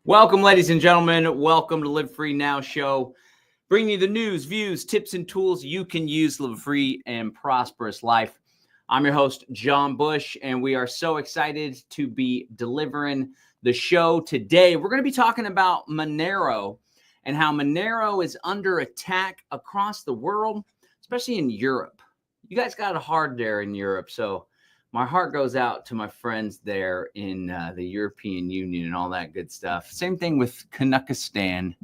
Welcome, ladies and gentlemen. Welcome to Live Free Now show, bringing you the news, views, tips, and tools you can use to live a free and prosperous life. I'm your host, John Bush, and we are so excited to be delivering the show today. We're going to be talking about Monero and how Monero is under attack across the world, especially in Europe. You guys got it hard there in Europe, so my heart goes out to my friends there in the European Union and all that good stuff. Same thing with Canuckistan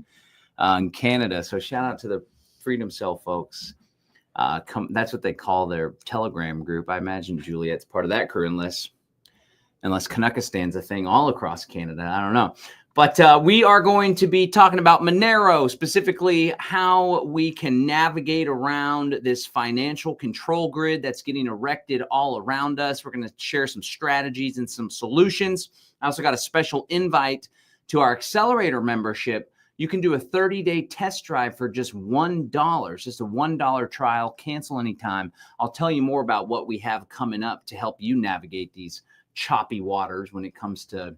in Canada. So shout out to the Freedom Cell folks. That's what they call their Telegram group. I imagine Juliet's part of that crew, unless Canuckistan's a thing all across Canada. I don't know. But we are going to be talking about Monero, specifically how we can navigate around this financial control grid that's getting erected all around us. We're going to share some strategies and some solutions. I also got a special invite to our Accelerator membership. You can do a 30-day test drive for just $1, just a $1 trial, cancel anytime. I'll tell you more about what we have coming up to help you navigate these choppy waters when it comes to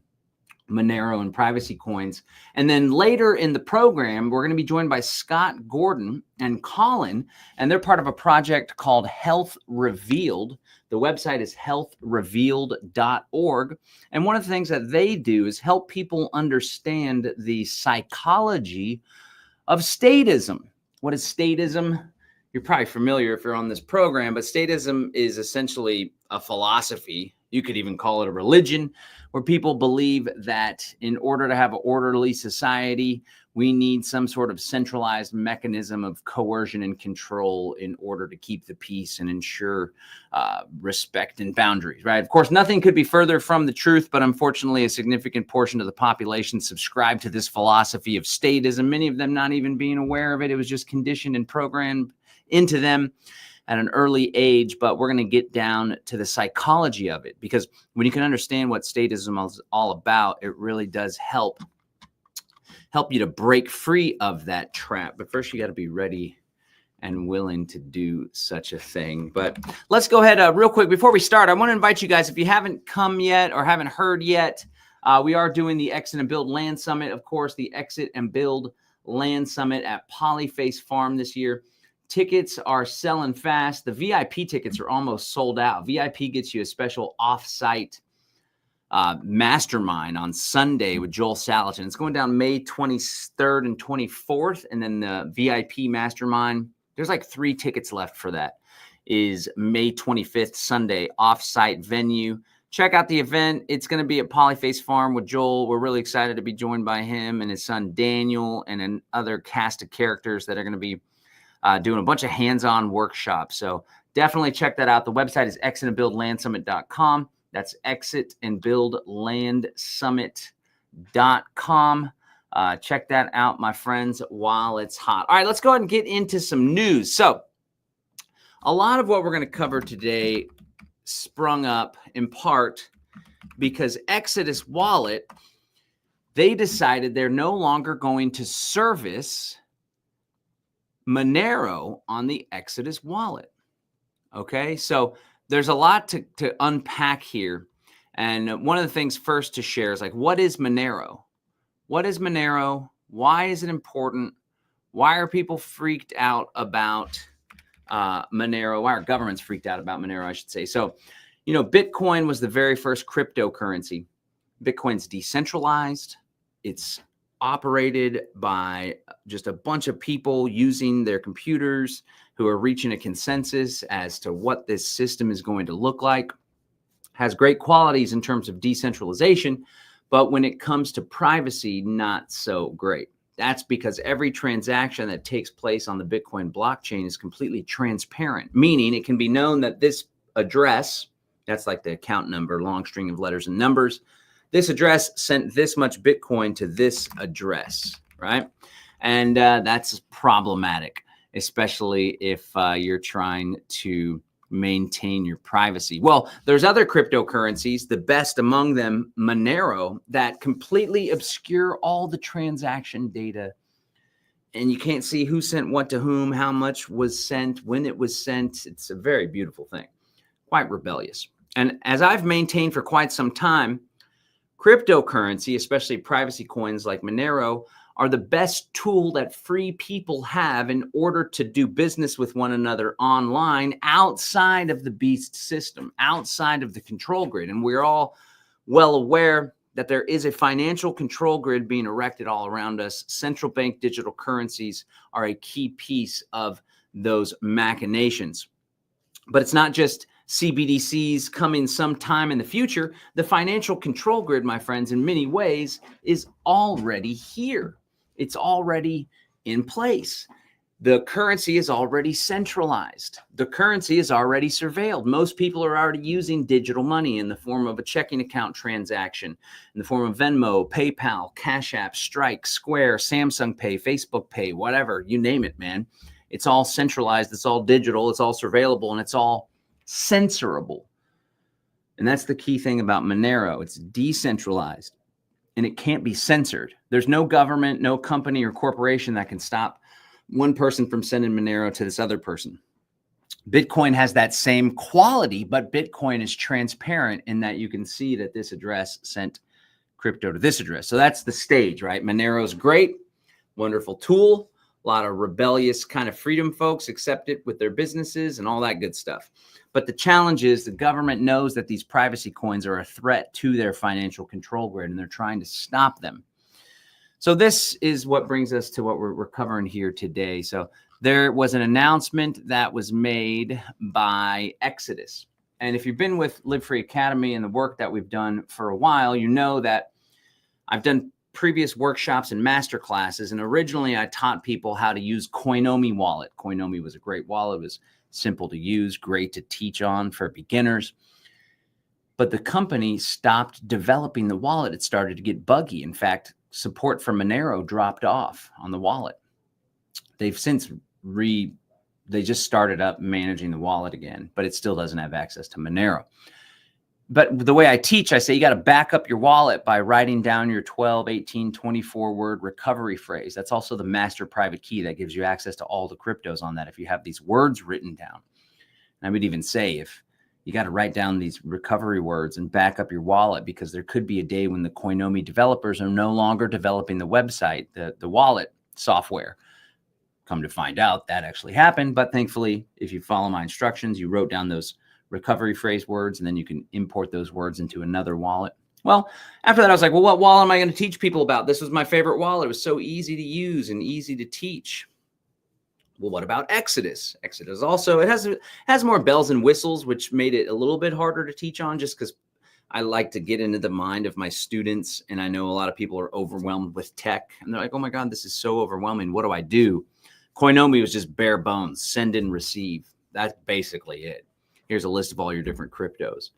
Monero and privacy coins. And then later in the program, we're going to be joined by Scott Gordon and Colin, and they're part of a project called Health Revealed. The website is healthrevealed.org. And one of the things that they do is help people understand the psychology of statism. What is statism? You're probably familiar if you're on this program, but statism is essentially a philosophy. You could even call it a religion, where people believe that in order to have an orderly society, we need some sort of centralized mechanism of coercion and control in order to keep the peace and ensure respect and boundaries, right? Of course, nothing could be further from the truth, but unfortunately, a significant portion of the population subscribe to this philosophy of statism, many of them not even being aware of it. It was just conditioned and programmed into them at an early age, but we're going to get down to the psychology of it, because when you can understand what statism is all about, it really does help you to break free of that trap. But first, you got to be ready and willing to do such a thing. But let's go ahead real quick. Before we start, I want to invite you guys, if you haven't come yet or haven't heard yet, we are doing the Exit and Build Land Summit. Of course, the Exit and Build Land Summit at Polyface Farm this year. Tickets are selling fast. The VIP tickets are almost sold out. VIP gets you a special off-site mastermind on Sunday with Joel Salatin. It's going down May 23rd and 24th. And then the VIP mastermind, there's like 3 tickets left for that, is May 25th, Sunday, off-site venue. Check out the event. It's going to be at Polyface Farm with Joel. We're really excited to be joined by him and his son Daniel and another cast of characters that are going to be doing a bunch of hands-on workshops. So definitely check that out. The website is exitandbuildlandsummit.com. That's exitandbuildlandsummit.com. Check that out, my friends, while it's hot. All right, let's go ahead and get into some news. So a lot of what we're going to cover today sprung up in part because Exodus Wallet, they decided they're no longer going to service Monero on the Exodus wallet. Okay, so there's a lot to unpack here. And one of the things first to share is like, what is Monero? What is Monero? Why is it important? Why are people freaked out about Monero? Why are governments freaked out about Monero, I should say? So, you know, Bitcoin was the very first cryptocurrency. Bitcoin's decentralized. It's operated by just a bunch of people using their computers who are reaching a consensus as to what this system is going to look like. Has great qualities in terms of decentralization, but when it comes to privacy, not so great. That's because every transaction that takes place on the Bitcoin blockchain is completely transparent, meaning it can be known that this address, that's like the account number, long string of letters and numbers, this address sent this much Bitcoin to this address, right? And that's problematic, especially if you're trying to maintain your privacy. Well, there's other cryptocurrencies, the best among them, Monero, that completely obscure all the transaction data. And you can't see who sent what to whom, how much was sent, when it was sent. It's a very beautiful thing, quite rebellious. And as I've maintained for quite some time, Cryptocurrency, especially privacy coins like Monero, are the best tool that free people have in order to do business with one another online outside of the beast system, outside of the control grid. And we're all well aware that there is a financial control grid being erected all around us. Central bank digital currencies are a key piece of those machinations. But it's not just CBDCs coming sometime in the future. The financial control grid, my friends, in many ways is already here. It's already in place. The currency is already centralized. The currency is already surveilled. Most people are already using digital money in the form of a checking account transaction, in the form of Venmo, PayPal, Cash App, Strike, Square, Samsung Pay, Facebook Pay, whatever, you name it, man. It's all centralized. It's all digital. It's all surveillable, and it's all censorable. And that's the key thing about Monero. It's decentralized. And it can't be censored. There's no government, no company or corporation that can stop one person from sending Monero to this other person. Bitcoin has that same quality, but Bitcoin is transparent in that you can see that this address sent crypto to this address. So that's the stage, right? Monero is great, wonderful tool. A lot of rebellious kind of freedom folks accept it with their businesses and all that good stuff. But the challenge is the government knows that these privacy coins are a threat to their financial control grid, and they're trying to stop them. So this is what brings us to what we're covering here today. So there was an announcement that was made by Exodus. And if you've been with Live Free Academy and the work that we've done for a while, you know that I've done previous workshops and masterclasses. And originally I taught people how to use Coinomi wallet. Coinomi was a great wallet. It was simple to use, great to teach on for beginners. But the company stopped developing the wallet. It started to get buggy. In fact, support for Monero dropped off on the wallet. They've since they just started up managing the wallet again, but it still doesn't have access to Monero. But the way I teach, I say you got to back up your wallet by writing down your 12, 18, 24 word recovery phrase. That's also the master private key that gives you access to all the cryptos on that if you have these words written down. And I would even say if you got to write down these recovery words and back up your wallet, because there could be a day when the Coinomi developers are no longer developing the website, the wallet software. Come to find out that actually happened. But thankfully, if you follow my instructions, you wrote down those recovery phrase words, and then you can import those words into another wallet. Well, after that, I was like, well, what wallet am I going to teach people about? This was my favorite wallet. It was so easy to use and easy to teach. Well, what about Exodus? Exodus also, it has more bells and whistles, which made it a little bit harder to teach on just because I like to get into the mind of my students. And I know a lot of people are overwhelmed with tech. And they're like, oh my God, this is so overwhelming. What do I do? Coinomi was just bare bones, send and receive. That's basically it. Here's a list of all your different cryptos.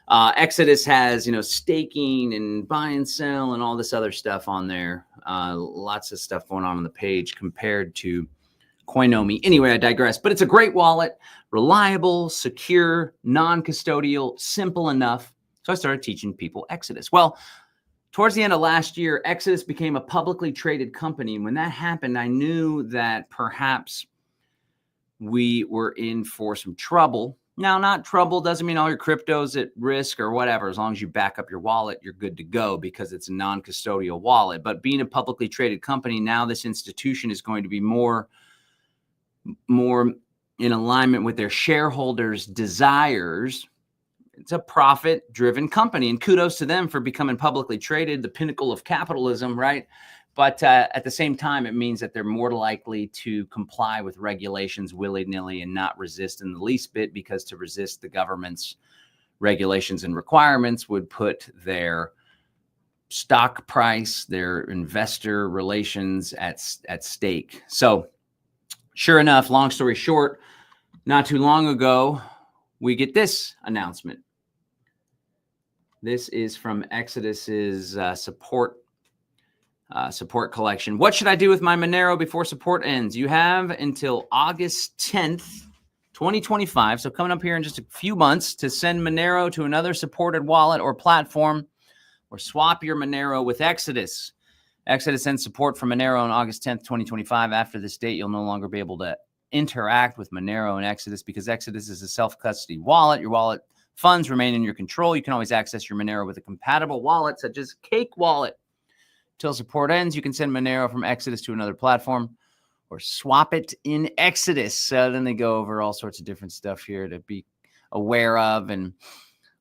Exodus has, staking and buy and sell and all this other stuff on there. Lots of stuff going on the page compared to Coinomi. Anyway, I digress, but it's a great wallet, reliable, secure, non-custodial, simple enough. So I started teaching people Exodus. Well, towards the end of last year, Exodus became a publicly traded company. And when that happened, I knew that perhaps we were in for some trouble. Now, not trouble doesn't mean all your crypto's at risk or whatever. As long as you back up your wallet, you're good to go because it's a non-custodial wallet. But being a publicly traded company, now this institution is going to be more in alignment with their shareholders' desires. It's a profit-driven company, and kudos to them for becoming publicly traded, the pinnacle of capitalism, right? But at the same time, it means that they're more likely to comply with regulations willy-nilly and not resist in the least bit, because to resist the government's regulations and requirements would put their stock price, their investor relations at stake. So sure enough, long story short, not too long ago, we get this announcement. This is from Exodus's support collection. What should I do with my Monero before support ends? You have until August 10th, 2025. So coming up here in just a few months to send Monero to another supported wallet or platform, or swap your Monero with Exodus. Exodus ends support for Monero on August 10th, 2025. After this date, you'll no longer be able to interact with Monero and Exodus because Exodus is a self-custody wallet. Your wallet funds remain in your control. You can always access your Monero with a compatible wallet, such as Cake Wallet. Till support ends, you can send Monero from Exodus to another platform or swap it in Exodus. Then they go over all sorts of different stuff here to be aware of. And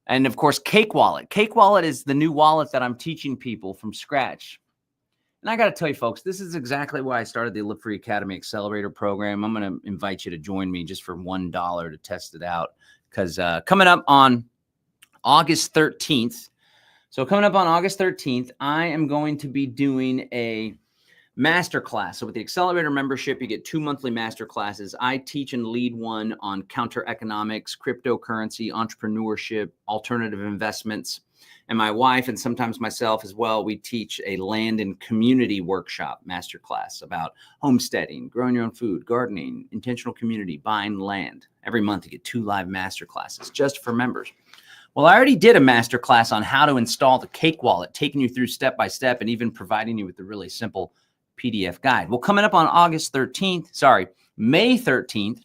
of course, Cake Wallet. Cake Wallet is the new wallet that I'm teaching people from scratch. And I got to tell you, folks, this is exactly why I started the Live Free Academy Accelerator program. I'm going to invite you to join me just for $1 to test it out. Because coming up on August 13th, I am going to be doing a masterclass. So with the Accelerator membership, you get 2 monthly masterclasses. I teach and lead one on counter economics, cryptocurrency, entrepreneurship, alternative investments. And my wife, and sometimes myself as well, we teach a land and community workshop masterclass about homesteading, growing your own food, gardening, intentional community, buying land. Every month you get 2 live masterclasses just for members. Well, I already did a masterclass on how to install the Cake Wallet, taking you through step by step and even providing you with a really simple PDF guide. Well, coming up on May 13th,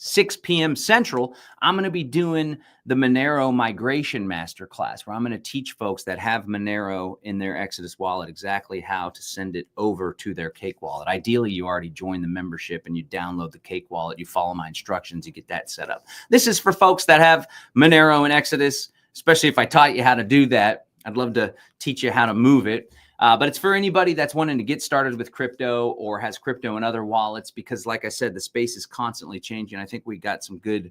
6 p.m. Central, I'm going to be doing the Monero migration masterclass, where I'm going to teach folks that have Monero in their Exodus wallet exactly how to send it over to their Cake Wallet. Ideally, you already join the membership and you download the Cake Wallet. You follow my instructions, you get that set up. This is for folks that have Monero and Exodus, especially if I taught you how to do that. I'd love to teach you how to move it. But it's for anybody that's wanting to get started with crypto or has crypto in other wallets, because like I said, the space is constantly changing. I think we got some good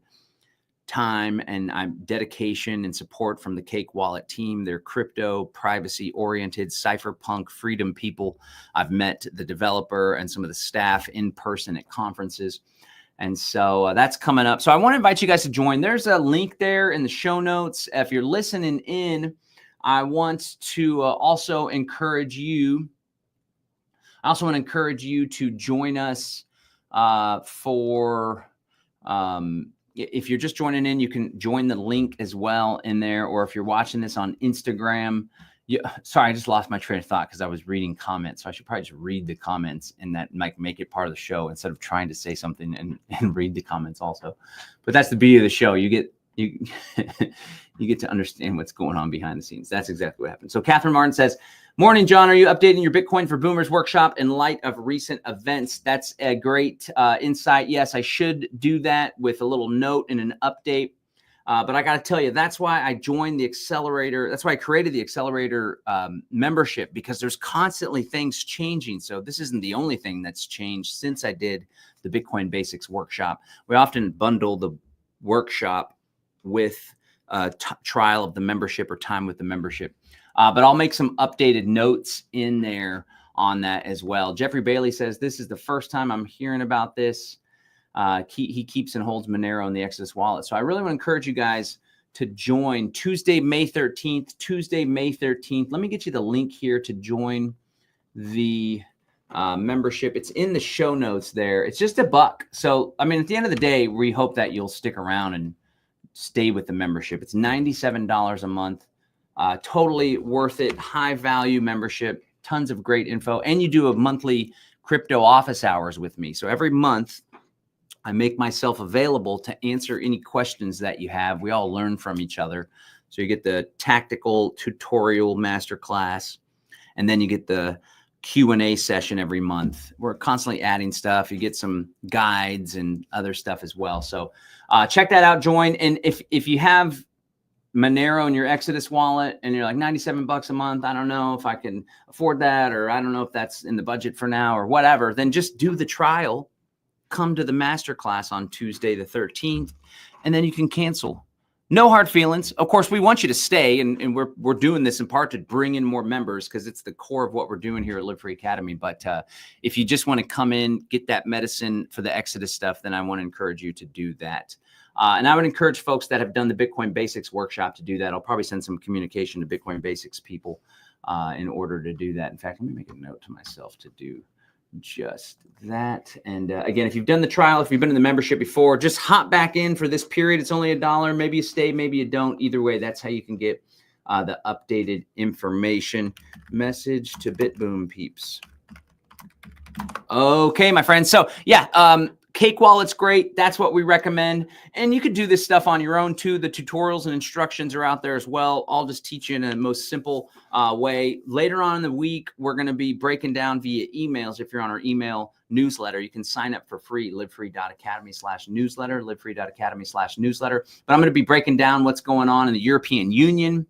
time and dedication and support from the Cake Wallet team. They're crypto, privacy oriented, cypherpunk freedom people. I've met the developer and some of the staff in person at conferences. And so that's coming up. So I want to invite you guys to join. There's a link there in the show notes. If you're listening in, I want to also encourage you. I also want to encourage you to join us if you're just joining in, you can join the link as well in there. Or if you're watching this on Instagram, sorry, I just lost my train of thought because I was reading comments. So I should probably just read the comments, and that might make it part of the show instead of trying to say something and read the comments also. But that's the beauty of the show. You get to understand what's going on behind the scenes. That's exactly what happened. So Catherine Martin says, "Morning, John. Are you updating your Bitcoin for Boomers workshop in light of recent events?" That's a great insight. Yes, I should do that with a little note and an update. But I got to tell you, that's why I joined the Accelerator. That's why I created the Accelerator membership, because there's constantly things changing. So this isn't the only thing that's changed since I did the Bitcoin Basics workshop. We often bundle the workshop with a trial of the membership or time with the membership. But I'll make some updated notes in there on that as well. Jeffrey Bailey says, "This is the first time I'm hearing about this." He keeps and holds Monero in the Exodus wallet. So I really want to encourage you guys to join Tuesday, May 13th. Let me get you the link here to join the membership. It's in the show notes there. It's just $1. So, I mean, at the end of the day, we hope that you'll stick around and stay with the membership. It's $97 a month. Totally worth it. High value membership, tons of great info. And you do a monthly crypto office hours with me. So every month I make myself available to answer any questions that you have. We all learn from each other. So you get the tactical tutorial masterclass, and then you get the Q&A session every month. We're constantly adding stuff. You get some guides and other stuff as well. So check that out, join. And if you have Monero in your Exodus wallet and you're like $97 a month, I don't know if I can afford that, or I don't know if that's in the budget for now or whatever, then just do the trial. Come to the masterclass on Tuesday the 13th, and then you can cancel. No hard feelings. Of course, we want you to stay, and we're doing this in part to bring in more members because it's the core of what we're doing here at Live Free Academy. But if you just want to come in, get that medicine for the Exodus stuff, then I want to encourage you to do that. And I would encourage folks that have done the Bitcoin Basics workshop to do that. I'll probably send some communication to Bitcoin Basics people in order to do that. In fact, let me make a note to myself to do just that. And again, if you've done the trial, if you've been in the membership before, just hop back in for this period. It's only $1. Maybe you stay, maybe you don't. Either way, that's how you can get the updated information. Message to BitBoom peeps. Okay, my friends. So yeah, Cake Wallet's great. That's what we recommend. And you could do this stuff on your own too. The tutorials and instructions are out there as well. I'll just teach you in a most simple way. Later on in the week, we're going to be breaking down via emails. If you're on our email newsletter, you can sign up for free, livefree.academy/newsletter, livefree.academy/newsletter. But I'm going to be breaking down what's going on in the European Union.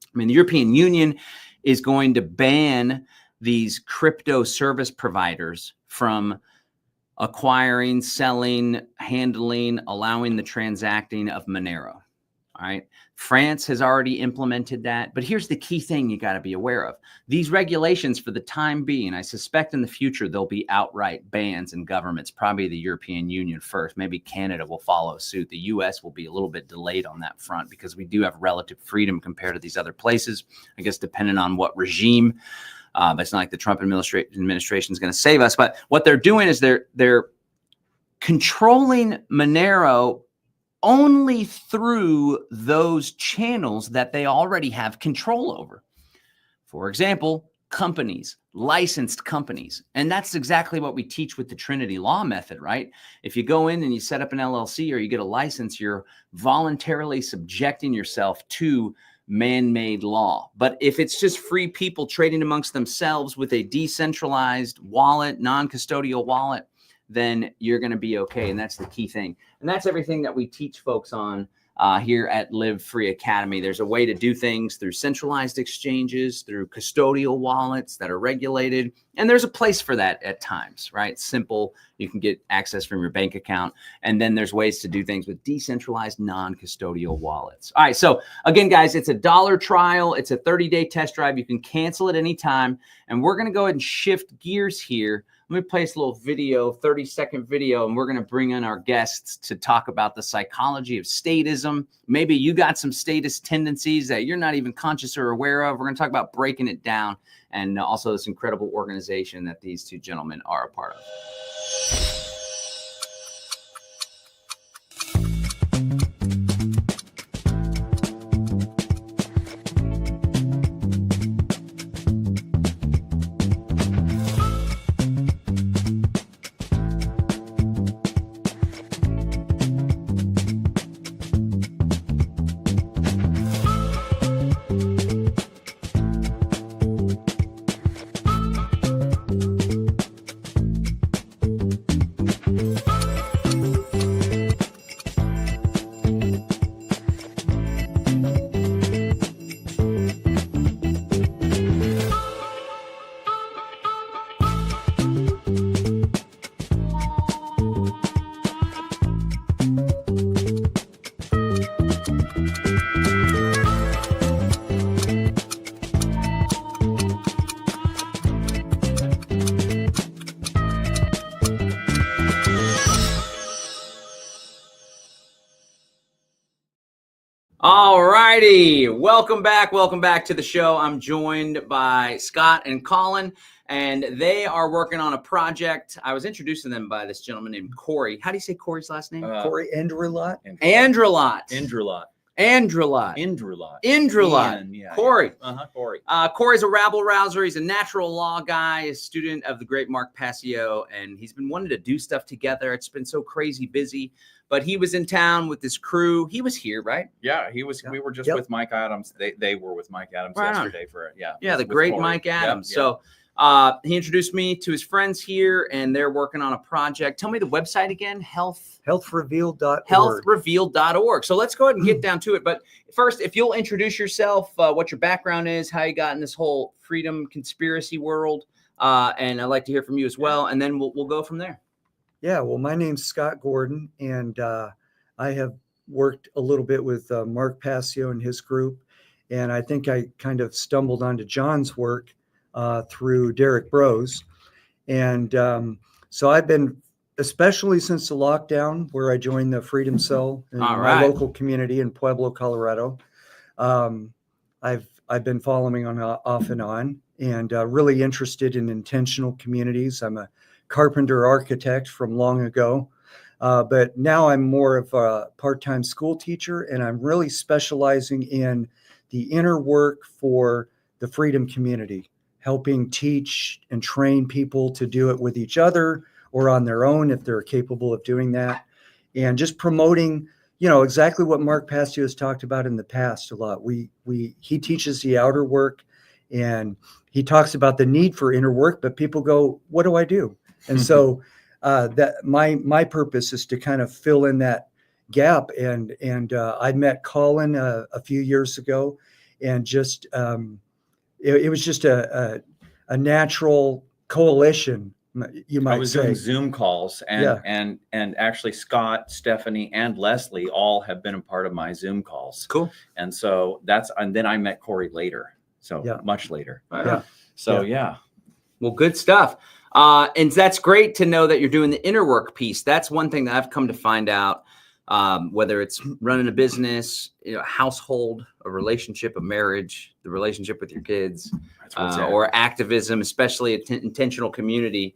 I mean, the European Union is going to ban these crypto service providers from acquiring, selling, handling, allowing the transacting of Monero. All right. France has already implemented that. But here's the key thing you got to be aware of. These regulations, for the time being, I suspect in the future, there'll be outright bans in governments, probably the European Union first. Maybe Canada will follow suit. The US will be a little bit delayed on that front because we do have relative freedom compared to these other places, I guess, depending on what regime. It's not like the Trump administration is going to save us. But what they're doing is they're controlling Monero only through those channels that they already have control over. For example, companies, licensed companies. And that's exactly what we teach with the Trinity Law method, right? If you go in and you set up an LLC or you get a license, you're voluntarily subjecting yourself to man-made law. But if it's just free people trading amongst themselves with a decentralized wallet, non-custodial wallet, then you're going to be okay. And that's the key thing. And that's everything that we teach folks on here at Live Free Academy. There's a way to do things through centralized exchanges, through custodial wallets that are regulated. And there's a place for that at times, right? Simple. You can get access from your bank account. And then there's ways to do things with decentralized non-custodial wallets. All right. So again, guys, it's a $1 trial. It's a 30-day test drive. You can cancel at any time. And we're going to go ahead and shift gears here. Let me play this little video, 30-second video, and we're going to bring in our guests to talk about the psychology of statism. Maybe you got some statist tendencies that you're not even conscious or aware of. We're going to talk about breaking it down and also this incredible organization that these two gentlemen are a part of. All righty. Welcome back. Welcome back to the show. I'm joined by Scott and Colin, and they are working on a project. I was introduced to them by this gentleman named Corey. How do you say Corey's last name? Corey Andrelot. Yeah, Corey. Corey. Corey's a rabble rouser. He's a natural law guy, a student of the great Mark Passio, and he's been wanting to do stuff together. It's been so crazy busy. But he was in town with this crew. He was here, right? Yeah, he was. We were just with Mike Adams. They were with Mike Adams yesterday for it. Yeah, the great Corey. Mike Adams. So he introduced me to his friends here, and they're working on a project. Tell me the website again. Healthrevealed.org. Healthrevealed.org. So let's go ahead and get down to it. But first, if you'll introduce yourself, what your background is, how you got in this whole freedom conspiracy world, and I'd like to hear from you as well, and then we'll go from there. Yeah, well, my name's Scott Gordon, and I have worked a little bit with Mark Passio and his group, and I think I kind of stumbled onto John's work through Derek Bros. And so I've been, especially since the lockdown, where I joined the Freedom Cell in my local community in Pueblo, Colorado. I've been following on off and on, and really interested in intentional communities. I'm a carpenter architect from long ago, but now I'm more of a part-time school teacher, and I'm really specializing in the inner work for the freedom community, helping teach and train people to do it with each other or on their own if they're capable of doing that. And just promoting, exactly what Mark Passio has talked about in the past a lot. He teaches the outer work, and he talks about the need for inner work, but people go, what do I do? And so that my purpose is to kind of fill in that gap. And I met Colin a few years ago, and just it was just a natural coalition, you might say. I was doing Zoom calls, and actually Scott, Stephanie, and Leslie all have been a part of my Zoom calls. Cool. And so and then I met Corey later, so much later. Yeah. So Well, good stuff. And that's great to know that you're doing the inner work piece. That's one thing that I've come to find out, whether it's running a business, a household, a relationship, a marriage, the relationship with your kids, or activism, especially intentional community.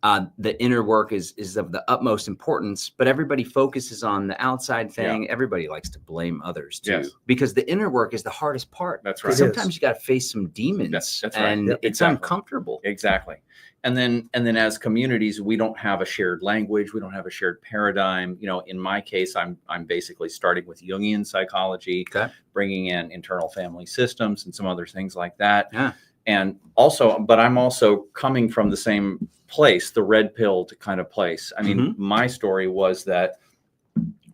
The inner work is of the utmost importance, but everybody focuses on the outside thing. Everybody likes to blame others too, because the inner work is the hardest part. That's right. Sometimes you got to face some demons, that's right. And it's uncomfortable. Exactly. And then as communities, we don't have a shared language. We don't have a shared paradigm. In my case, I'm basically starting with Jungian psychology, bringing in internal family systems and some other things like that. Yeah. And also, but I'm also coming from the same place, the red pill kind of place. I mean, my story was that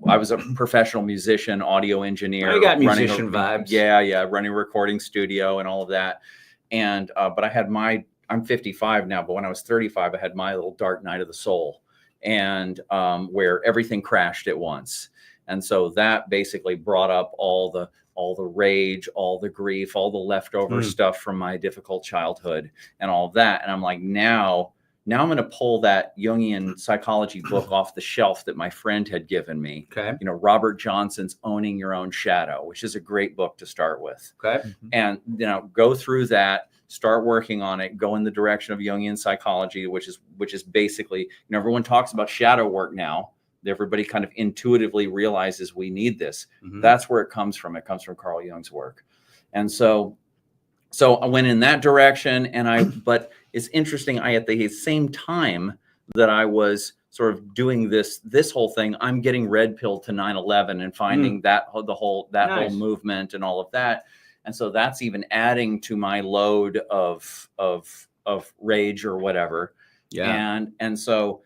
I was a professional musician, audio engineer. I got musician vibes. Yeah. Running a recording studio and all of that. And, but I had I'm 55 now, but when I was 35, I had my little dark night of the soul, and where everything crashed at once. And so that basically brought up all the rage, all the grief, all the leftover stuff from my difficult childhood and all of that. And I'm like, now I'm going to pull that Jungian psychology book off the shelf that my friend had given me. Okay. Robert Johnson's Owning Your Own Shadow, which is a great book to start with. Okay. And, go through that, start working on it, go in the direction of Jungian psychology, which is basically, everyone talks about shadow work now. Everybody kind of intuitively realizes we need this. That's where it comes from. It comes from Carl Jung's work. And so I went in that direction, but it's interesting. At the same time that I was sort of doing this whole thing, I'm getting red pilled to 9/11 and finding that whole movement and all of that. And so that's even adding to my load of rage or whatever. Yeah. And so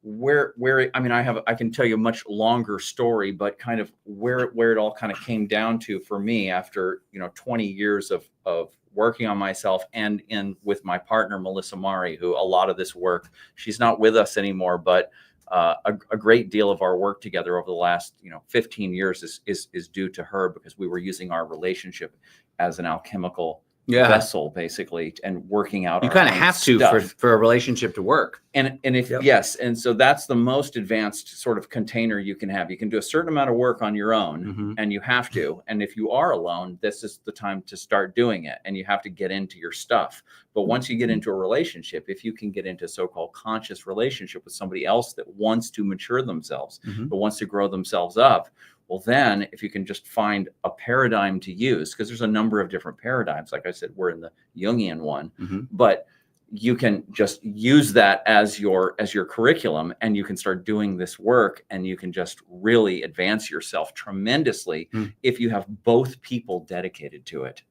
I can tell you a much longer story, but kind of where it all kind of came down to for me after 20 years of working on myself and with my partner Melissa Mari, who a lot of this work, she's not with us anymore, but a great deal of our work together over the last 15 years is due to her, because we were using our relationship as an alchemical vessel, basically, and working out. You kind of have to for a relationship to work. And if yes, and so that's the most advanced sort of container you can have. You can do a certain amount of work on your own, and you have to. And if you are alone, this is the time to start doing it, and you have to get into your stuff. But once you get into a relationship, if you can get into a so-called conscious relationship with somebody else that wants to mature themselves, but wants to grow themselves up, well, then if you can just find a paradigm to use, because there's a number of different paradigms. Like I said, we're in the Jungian one, but you can just use that as your curriculum, and you can start doing this work, and you can just really advance yourself tremendously if you have both people dedicated to it.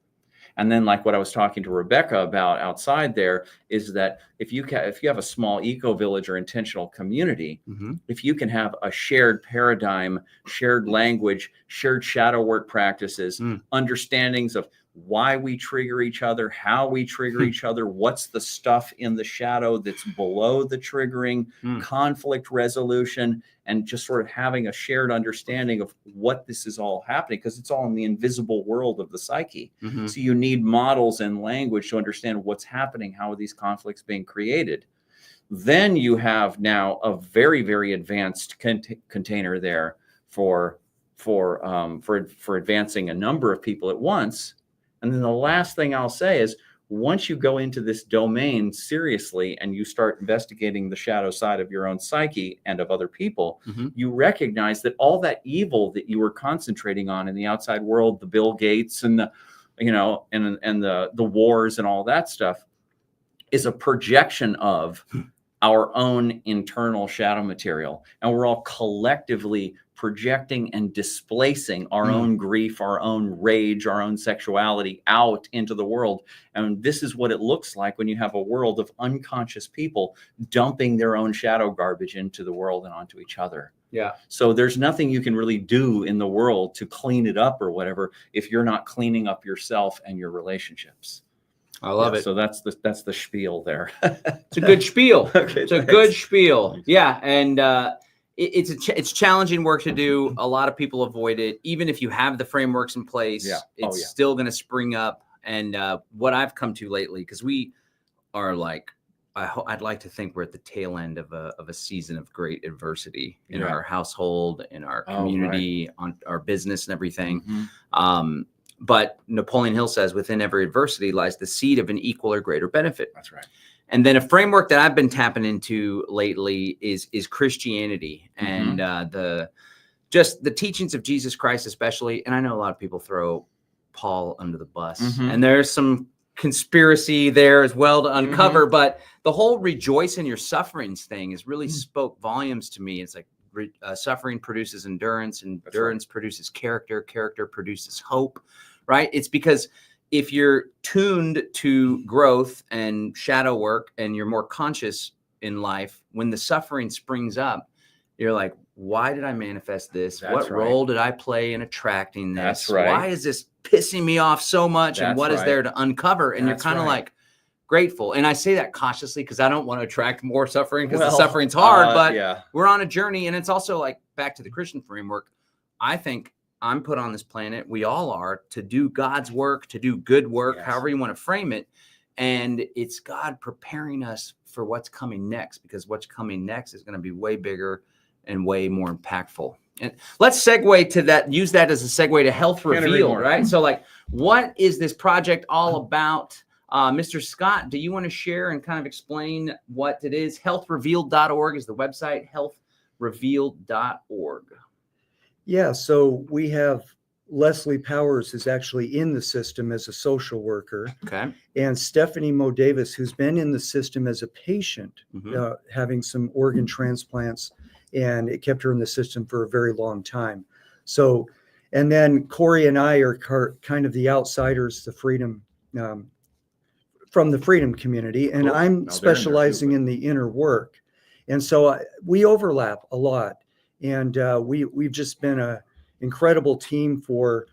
And then, like what I was talking to Rebecca about outside there, is that if you have a small eco-village or intentional community, if you can have a shared paradigm, shared language, shared shadow work practices, understandings of why we trigger each other, how we trigger each other, what's the stuff in the shadow that's below the triggering, conflict resolution, and just sort of having a shared understanding of what this is all happening, because it's all in the invisible world of the psyche. So you need models and language to understand what's happening, how are these conflicts being created. Then you have now a very, very advanced container there for advancing a number of people at once. And then the last thing I'll say is, once you go into this domain seriously and you start investigating the shadow side of your own psyche and of other people, you recognize that all that evil that you were concentrating on in the outside world, the Bill Gates and the wars and all that stuff, is a projection of our own internal shadow material, and we're all collectively projecting and displacing our own grief, our own rage, our own sexuality out into the world. And this is what it looks like when you have a world of unconscious people dumping their own shadow garbage into the world and onto each other. Yeah. So there's nothing you can really do in the world to clean it up or whatever if you're not cleaning up yourself and your relationships. I love it. So that's the spiel there. It's a good spiel. Okay, it's a thanks. good spiel. Yeah, and it's challenging work to do. A lot of people avoid it. Even if you have the frameworks in place, it's still going to spring up. And what I've come to lately, because we are like, I'd like to think we're at the tail end of a season of great adversity in our household, in our community, on our business and everything. But Napoleon Hill says within every adversity lies the seed of an equal or greater benefit. That's right. And then a framework that I've been tapping into lately is Christianity and the teachings of Jesus Christ, especially. And I know a lot of people throw Paul under the bus, and there's some conspiracy there as well to uncover. But the whole rejoice in your sufferings thing has really spoke volumes to me. It's like suffering produces endurance, endurance produces character, character produces hope, right? It's because if you're tuned to growth and shadow work and you're more conscious in life, when the suffering springs up, you're like, why did I manifest this? What role did I play in attracting this? That's right. Why is this pissing me off so much? And what is there to uncover? And you're kind of like grateful. And I say that cautiously because I don't want to attract more suffering because the suffering's hard, but we're on a journey. And it's also like back to the Christian framework. I think I'm put on this planet, we all are, to do God's work, to do good work, however you want to frame it. And it's God preparing us for what's coming next, because what's coming next is going to be way bigger and way more impactful. And let's segue to that, use that as a segue to Health Revealed, right? So like, what is this project all about? Mr. Scott, do you want to share and kind of explain what it is? Healthrevealed.org is the website, healthrevealed.org. Yeah, so we have Leslie Powers is actually in the system as a social worker. Okay. And Stephanie Mo Davis, who's been in the system as a patient, having some organ transplants, and it kept her in the system for a very long time. So, and then Corey and I are kind of the outsiders, the freedom, from the freedom community. And I'm specializing in the inner work. And so we overlap a lot. And we've just been an incredible team for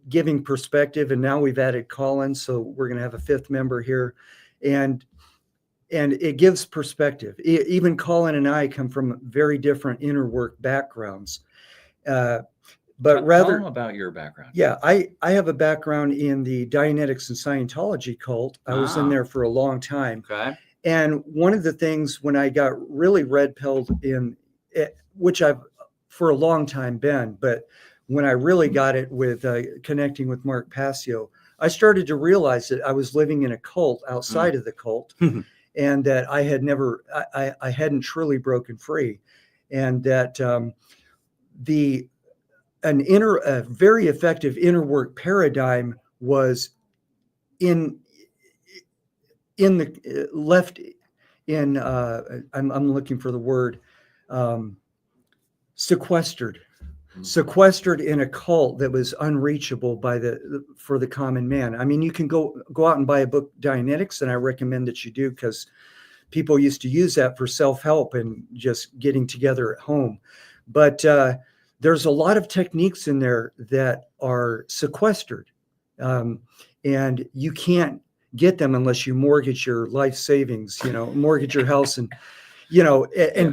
giving perspective. And now we've added Colin, so we're going to have a fifth member here. And it gives perspective. Even Colin and I come from very different inner work backgrounds. But Tell them about your background. Yeah, I have a background in the Dianetics and Scientology cult. I was in there for a long time. Okay. And one of the things when I got really red-pilled in it, which I've for a long time been, but when I really got it with connecting with Mark Passio, I started to realize that I was living in a cult outside of the cult, and that I had never, I hadn't truly broken free, and that a very effective inner work paradigm was I'm looking for the word, sequestered in a cult that was unreachable for the common man. I mean, you can go out and buy a book, Dianetics, and I recommend that you do, because people used to use that for self-help and just getting together at home. But there's a lot of techniques in there that are sequestered, and you can't get them unless you mortgage your life savings, mortgage your house and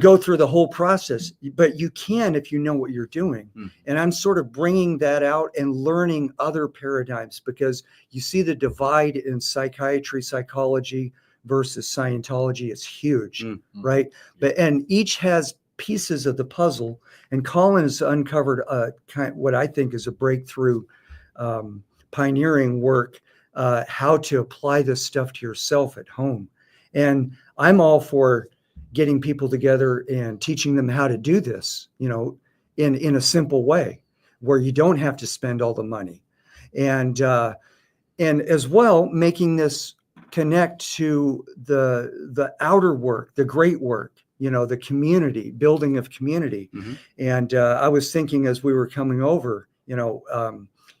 go through the whole process. But you can if you know what you're doing. And I'm sort of bringing that out and learning other paradigms, because you see the divide in psychiatry, psychology versus Scientology is huge, right? And each has pieces of the puzzle, and Colin has uncovered what I think is a breakthrough pioneering work, how to apply this stuff to yourself at home. And I'm all for getting people together and teaching them how to do this, in a simple way where you don't have to spend all the money, and as well making this connect to the outer work, the great work, the community, building of community. And I was thinking as we were coming over,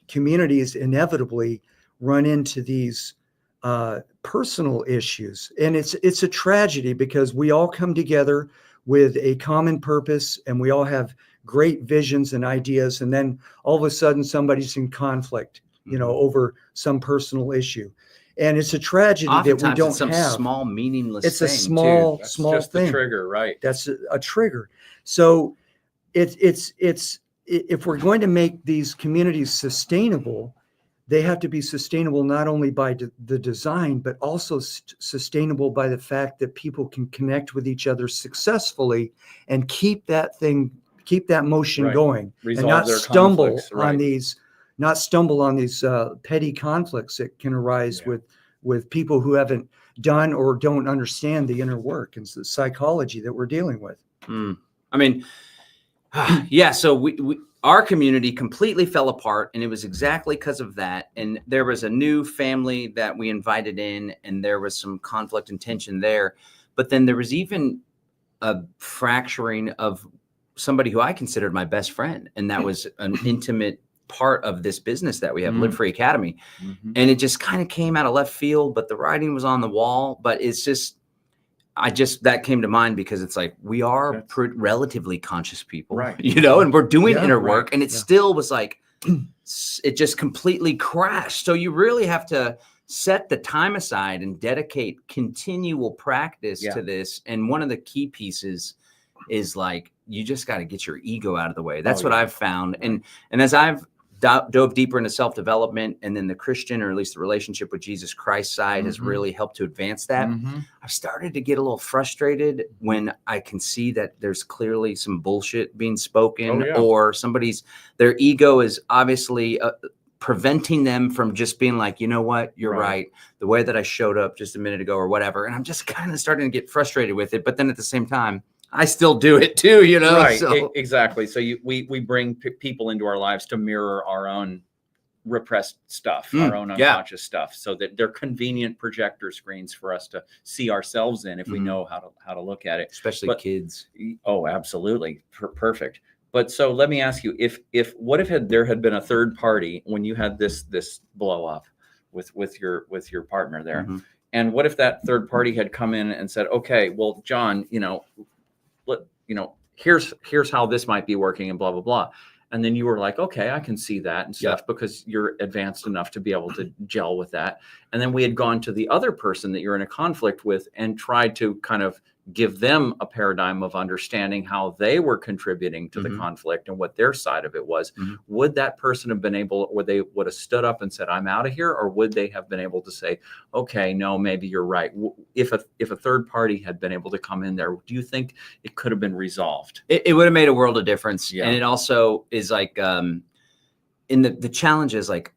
communities inevitably run into these personal issues. And it's a tragedy because we all come together with a common purpose and we all have great visions and ideas. And then all of a sudden somebody's in conflict, over some personal issue. And it's a tragedy that we don't it's some have. small meaningless It's thing a small, too. That's small just thing. the trigger, right? That's a trigger. So it's if we're going to make these communities sustainable, they have to be sustainable not only by the design, but also sustainable by the fact that people can connect with each other successfully and keep that motion Right. going, Resolve and not their stumble conflicts, right. on these petty conflicts that can arise with people who haven't done or don't understand the inner work and the psychology that we're dealing with. I mean, yeah. So our community completely fell apart, and it was exactly because of that. And there was a new family that we invited in, and there was some conflict and tension there. But then there was even a fracturing of somebody who I considered my best friend, and that was an intimate part of this business that we have, Live Free Academy. And it just kind of came out of left field, but the writing was on the wall. But it's just, that came to mind because it's like, we are relatively conscious people, right? And we're doing inner right. work, and it still was like, it just completely crashed. So you really have to set the time aside and dedicate continual practice to this. And one of the key pieces is like, you just got to get your ego out of the way. That's what I've found. And as I've dove deeper into self-development, and then the Christian, or at least the relationship with Jesus Christ side has really helped to advance that. I've started to get a little frustrated when I can see that there's clearly some bullshit being spoken, or their ego is obviously preventing them from just being like, you know what, you're right. The way that I showed up just a minute ago or whatever. And I'm just kind of starting to get frustrated with it. But then at the same time, I still do it too, Right. So. Exactly. So we bring people into our lives to mirror our own repressed stuff, our own unconscious stuff, so that they're convenient projector screens for us to see ourselves in if we know how to look at it. Especially kids. Oh, absolutely. Perfect. But so let me ask you, what if there had been a third party when you had this blow up with your partner there? And what if that third party had come in and said, okay, well, John, here's how this might be working, and blah, blah, blah. And then you were like, okay, I can see that and stuff, because you're advanced enough to be able to gel with that. And then we had gone to the other person that you're in a conflict with and tried to kind of give them a paradigm of understanding how they were contributing to the conflict and what their side of it was. Would that person have been able, or they would have stood up and said, I'm out of here? Or would they have been able to say, okay, no, maybe you're right? If a third party had been able to come in there, do you think it could have been resolved? It would have made a world of difference. And it also is like, in the challenge is like,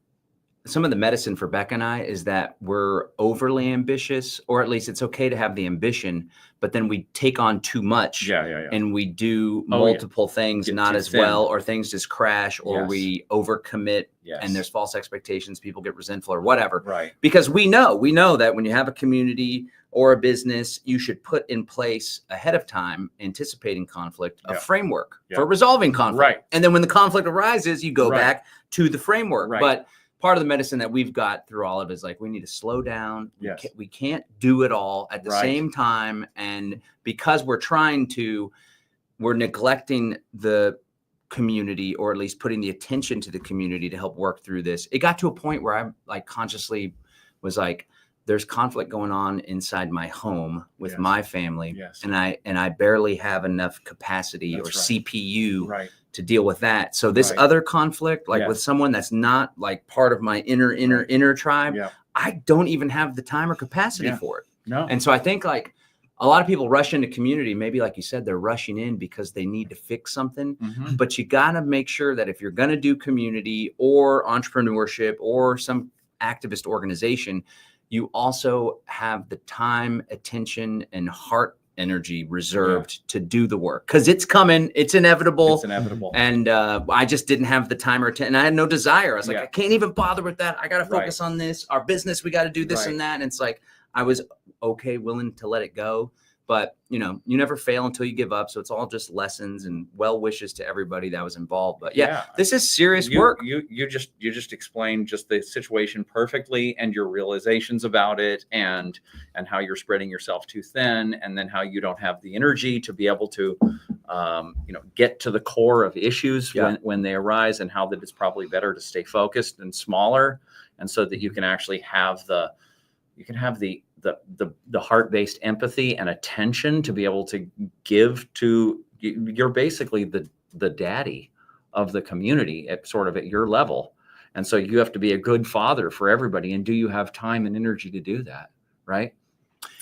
some of the medicine for Becca and I is that we're overly ambitious, or at least it's okay to have the ambition, but then we take on too much and we do multiple things not as well, or things just crash, or we overcommit and there's false expectations. People get resentful or whatever. Right. Because we know that when you have a community or a business, you should put in place ahead of time, anticipating conflict, a framework for resolving conflict. Right. And then when the conflict arises, you go back to the framework. Right. But part of the medicine that we've got through all of it is like, we need to slow down. We can't do it all at the same time. And because we're neglecting the community, or at least putting the attention to the community to help work through this. It got to a point where I like consciously was like, there's conflict going on inside my home with my family. And I barely have enough capacity CPU to deal with that. So this other conflict, like with someone that's not like part of my inner tribe, I don't even have the time or capacity for it. No. And so I think like a lot of people rush into community, maybe like you said, they're rushing in because they need to fix something, but you got to make sure that if you're going to do community or entrepreneurship or some activist organization, you also have the time, attention, and heart energy reserved to do the work, because it's coming. It's inevitable. It's inevitable. And I just didn't have the time or attention. I had no desire. I was like, I can't even bother with that. I got to focus on this. Our business, we got to do this and that. And it's like, I was okay, willing to let it go. But, you know, you never fail until you give up. So it's all just lessons and well wishes to everybody that was involved. But yeah. This is serious work. You just explained just the situation perfectly, and your realizations about it, and how you're spreading yourself too thin, and then how you don't have the energy to be able to, get to the core of issues when they arise, and how that it's probably better to stay focused and smaller, and so that you can actually have the heart-based empathy and attention to be able to give to, you're basically the daddy of the community at your level. And so you have to be a good father for everybody. And do you have time and energy to do that? Right.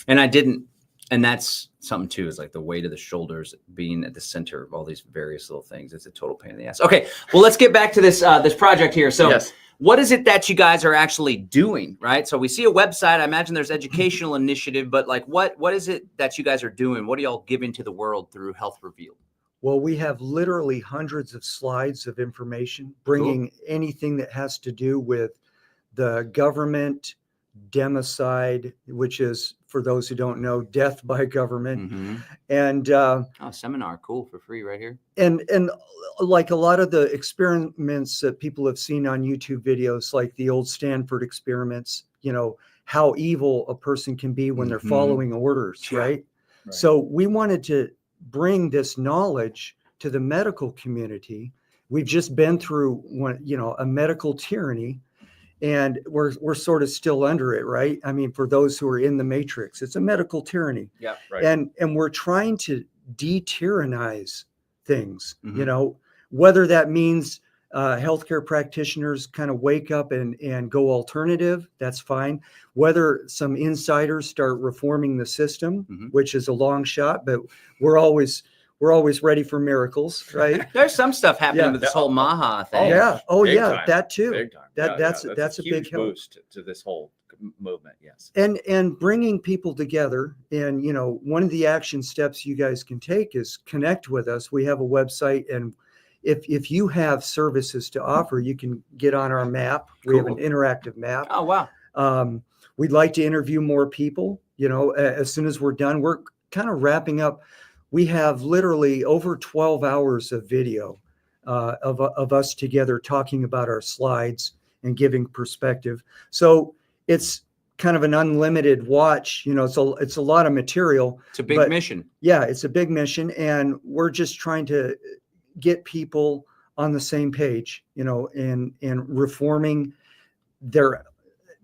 And I didn't, and that's something too, is like the weight of the shoulders being at the center of all these various little things. It's a total pain in the ass. Okay. Well, let's get back to this project here. So yes. What is it that you guys are actually doing, right? So we see a website. I imagine there's educational initiative, but like what is it that you guys are doing? What are y'all giving to the world through Health Revealed? Well, we have literally hundreds of slides of information, bringing anything that has to do with the government, democide, which is, for those who don't know, death by government. Mm-hmm. And seminar, cool, for free right here. And like a lot of the experiments that people have seen on YouTube videos, like the old Stanford experiments, you know, how evil a person can be when they're following orders, right? So we wanted to bring this knowledge to the medical community. We've just been through a medical tyranny, and we're sort of still under it, right? I mean, for those who are in the matrix, it's a medical tyranny. Yeah, right. And we're trying to de-tyrannize things, you know, whether that means healthcare practitioners kind of wake up and go alternative, that's fine. Whether some insiders start reforming the system, which is a long shot, but we're always ready for miracles, right? There's some stuff happening with this whole Maha thing. Yeah. Oh, big yeah. Time. That too. Big time. That's a huge big help. boost to this whole movement. Yes. And bringing people together. And, you know, one of the action steps you guys can take is connect with us. We have a website, and if you have services to offer, you can get on our map. We have an interactive map. Oh, wow. We'd like to interview more people. You know, as soon as we're done, we're kind of wrapping up. We have literally over 12 hours of video of us together talking about our slides and giving perspective. So it's kind of an unlimited watch. You know, it's a lot of material. It's a big mission. Yeah, it's a big mission, and we're just trying to get people on the same page, you know, and reforming the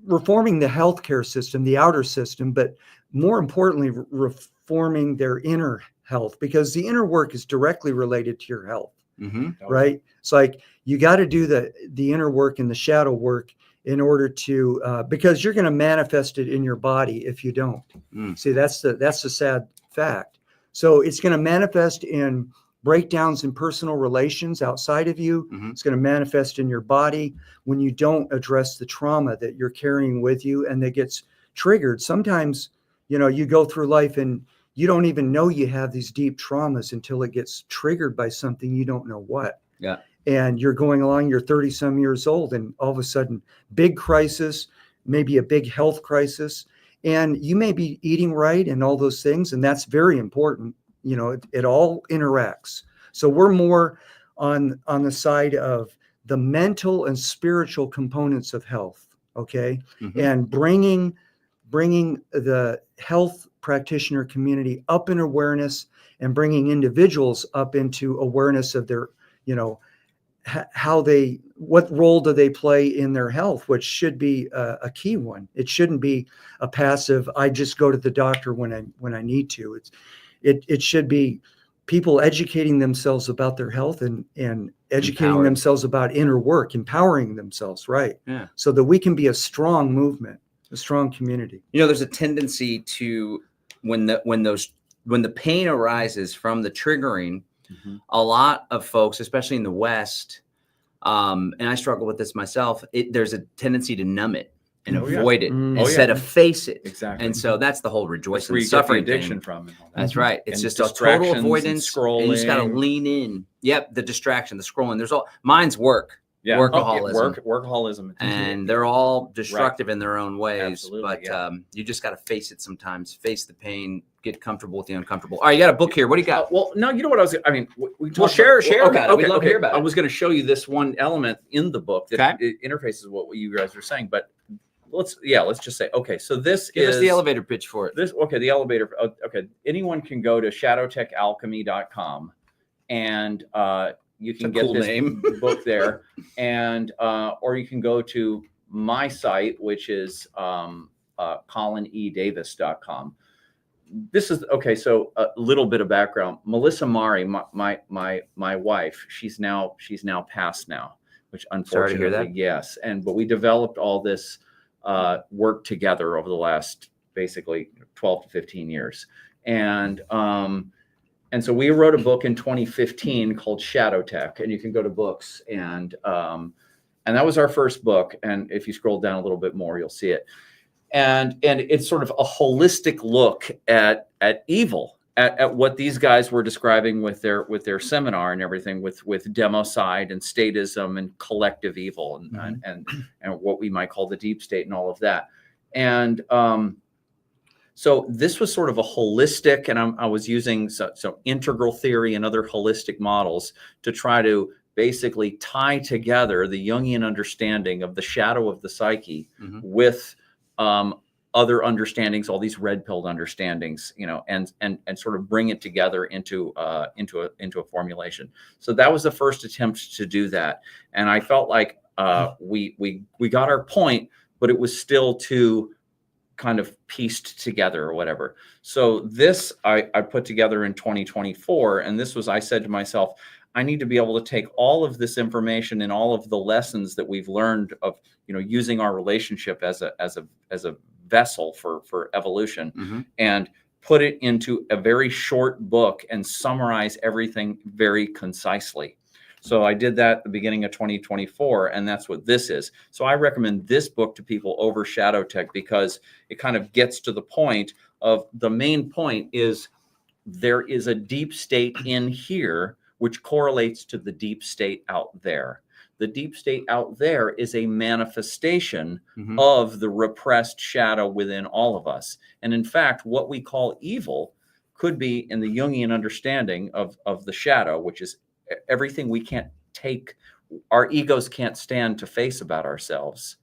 healthcare system, the outer system, but more importantly, reforming their inner health, because the inner work is directly related to your health, right? It's like you got to do the inner work and the shadow work in order to, because you're going to manifest it in your body if you don't. See, that's the sad fact. So it's going to manifest in breakdowns in personal relations outside of you. It's going to manifest in your body when you don't address the trauma that you're carrying with you and that gets triggered. Sometimes, you know, you go through life and you don't even know you have these deep traumas until it gets triggered by something you don't know what. Yeah. And you're going along, you're 30 some years old, and all of a sudden, big crisis, maybe a big health crisis, and you may be eating right and all those things. And that's very important. You know, it all interacts. So we're more on the side of the mental and spiritual components of health. Okay. And bringing the health practitioner community up in awareness, and bringing individuals up into awareness of their, you know, what role do they play in their health, which should be a key one. It shouldn't be a passive, I just go to the doctor when I need to. It should be people educating themselves about their health and educating themselves about inner work, empowering themselves, right? Yeah. So that we can be a strong movement, a strong community. You know, there's a tendency to, when the pain arises from the triggering, a lot of folks, especially in the West, and I struggle with this myself, there's a tendency to numb it and avoid it instead of face it. Exactly. And so that's the whole rejoice and where you suffering get the addiction thing. from. That's right. It's And just a total avoidance. scrolling. And you just got to lean in. Yep. The distraction, the scrolling. Mine's work. Yeah. workaholism. Workaholism. And they're all destructive in their own ways. Absolutely, but you just got to face it sometimes, face the pain, get comfortable with the uncomfortable. All right, you got a book here. What do you got? Well, no, you know what I was, I mean, share okay, about it. We'd okay, love to hear about I it. was going to show you this one element in the book that Okay. it interfaces what you guys are saying, but let's just say, okay, so this Give is us the elevator pitch for it. the elevator. Okay. Anyone can go to shadowtechalchemy.com and you can get cool this name. book there, and or you can go to my site, which is colinedavis.com. This is okay. So a little bit of background. Melissa Mari, my wife, she's now passed now, which unfortunately, Sorry to hear that. yes. But we developed all this work together over the last basically 12 to 15 years, and so we wrote a book in 2015 called Shadow Tech, and you can go to books, and that was our first book. And if you scroll down a little bit more, you'll see it. And it's sort of a holistic look at evil, at what these guys were describing with their seminar and everything, with democide and statism and collective evil and what we might call the deep state and all of that. And so this was sort of a holistic, and I was using so integral theory and other holistic models to try to basically tie together the Jungian understanding of the shadow of the psyche with other understandings, all these red-pilled understandings, and sort of bring it together into a formulation. So that was the first attempt to do that, and I felt like we got our point, but it was still too kind of pieced together or whatever. So this I put together in 2024, and this was, I said to myself, I need to be able to take all of this information and all of the lessons that we've learned of, using our relationship as a vessel for evolution, and put it into a very short book and summarize everything very concisely. So I did that at the beginning of 2024, and that's what this is. So I recommend this book to people over Shadow Tech because it kind of gets to the point of, the main point is there is a deep state in here which correlates to the deep state out there. The deep state out there is a manifestation of the repressed shadow within all of us. And in fact, what we call evil could be, in the Jungian understanding of the shadow, which is everything we can't take, our egos can't stand to face about ourselves.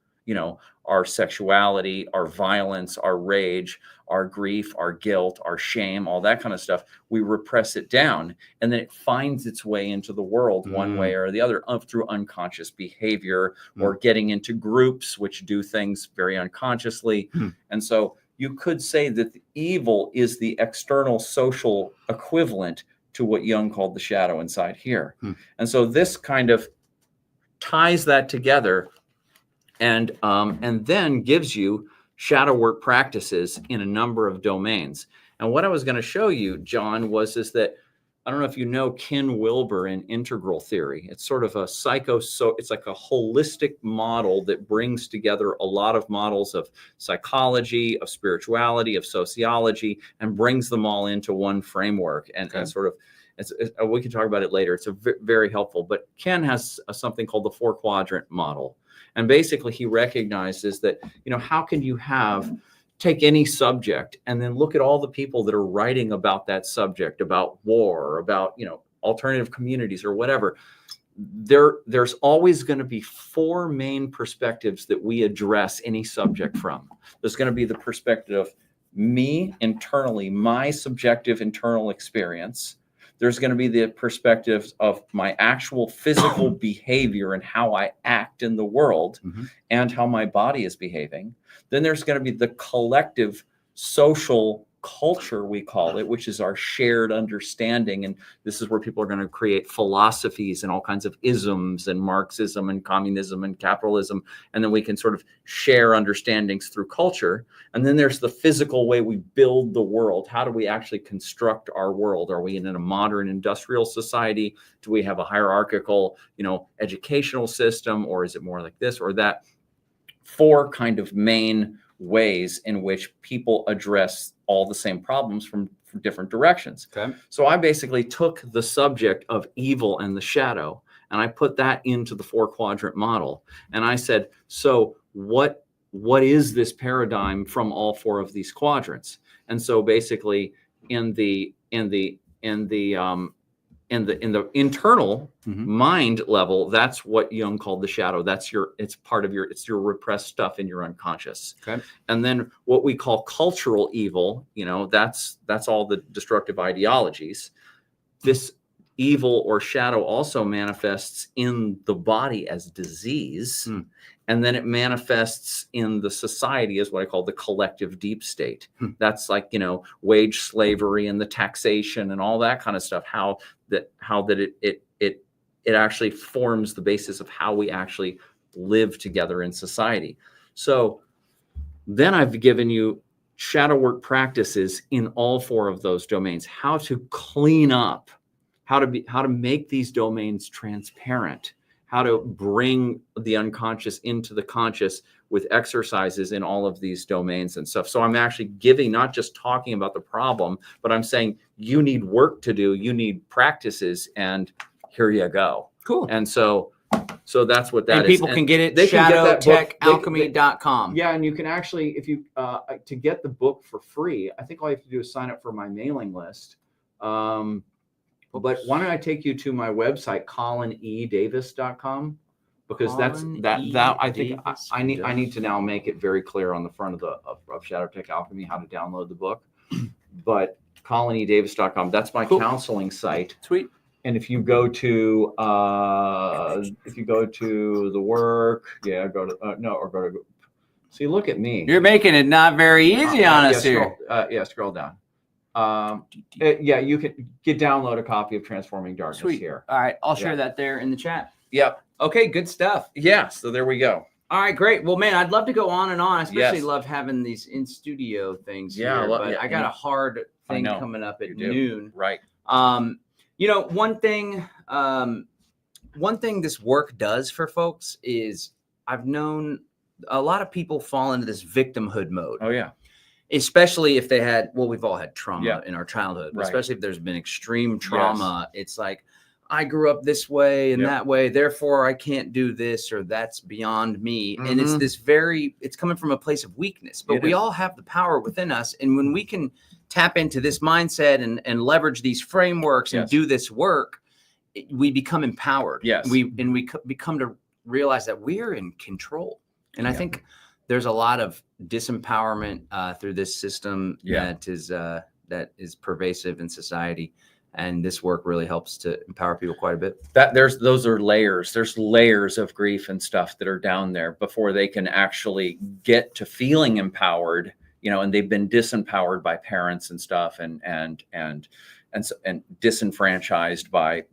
Our sexuality, our violence, our rage, our grief, our guilt, our shame, all that kind of stuff. We repress it down, and then it finds its way into the world one way or the other, through unconscious behavior or getting into groups which do things very unconsciously. And so you could say that the evil is the external social equivalent to what Jung called the shadow inside here. And so this kind of ties that together, and then gives you shadow work practices in a number of domains. And what I was going to show you, John, is that, I don't know if you know Ken Wilber in integral theory. It's sort of it's like a holistic model that brings together a lot of models of psychology, of spirituality, of sociology, and brings them all into one framework. And sort of, we can talk about it later. It's very helpful. But Ken has something called the 4-quadrant model. And basically he recognizes that, how can you take any subject and then look at all the people that are writing about that subject, about war, or about, alternative communities or whatever. There's always going to be 4 main perspectives that we address any subject from. There's going to be the perspective of me internally, my subjective internal experience. There's going to be the perspectives of my actual physical behavior and how I act in the world and how my body is behaving. Then there's going to be the collective social culture, we call it, which is our shared understanding. And this is where people are going to create philosophies and all kinds of isms and Marxism and communism and capitalism. And then we can sort of share understandings through culture. And then there's the physical way we build the world. How do we actually construct our world? Are we in a modern industrial society? Do we have a hierarchical, educational system? Or is it more like this or that? 4 kind of main ways in which people address all the same problems from different directions. So I basically took the subject of evil and the shadow, And I put that into the 4-quadrant model. And I said, so what is this paradigm from all 4 of these quadrants? And so basically in the internal mind level, that's what Jung called the shadow. It's your repressed stuff in your unconscious. Okay. And then what we call cultural evil, that's all the destructive ideologies. This evil or shadow also manifests in the body as disease. And then it manifests in the society as what I call the collective deep state. That's like, wage slavery and the taxation and all that kind of stuff. How that it actually forms the basis of how we actually live together in society. So then I've given you shadow work practices in all 4 of those domains, how to clean up, how to make these domains transparent, how to bring the unconscious into the conscious with exercises in all of these domains and stuff. So I'm actually not just talking about the problem, but I'm saying you need work to do, you need practices, and here you go. Cool. And so that's what that and is. People can get it they shadowtechalchemy.com. Yeah, and you can actually, if you to get the book for free, I think all you have to do is sign up for my mailing list. But why don't I take you to my website, colinedavis.com, because I need to now make it very clear on the front of Shadow Tech Alchemy how to download the book. But colinedavis.com, that's my counseling site. Sweet. And if you go to the work, go to see, look at me. You're making it not very easy on us here. Scroll down. You can download a copy of Transforming Darkness. Sweet. Here. All right, I'll share that there in the chat. Yep. Okay, good stuff. Yeah, so there we go. All right, great. Well, man, I'd love to go on and on. I especially love having these in studio things here. But I got a hard thing coming up at noon. Right. One thing this work does for folks is I've known a lot of people fall into this victimhood mode. Oh yeah. Especially if they had, we've all had trauma in our childhood, right. Especially if there's been extreme trauma. Yes. It's like, I grew up this way and that way, therefore I can't do this, or that's beyond me. And it's it's coming from a place of weakness, but we all have the power within us. And when we can tap into this mindset and leverage these frameworks and do this work, we become empowered. Yes. We become to realize that we're in control. And I think there's a lot of disempowerment through this system that is pervasive in society, and this work really helps to empower people quite a bit. Those are layers. There's layers of grief and stuff that are down there before they can actually get to feeling empowered. And they've been disempowered by parents and stuff, and disenfranchised by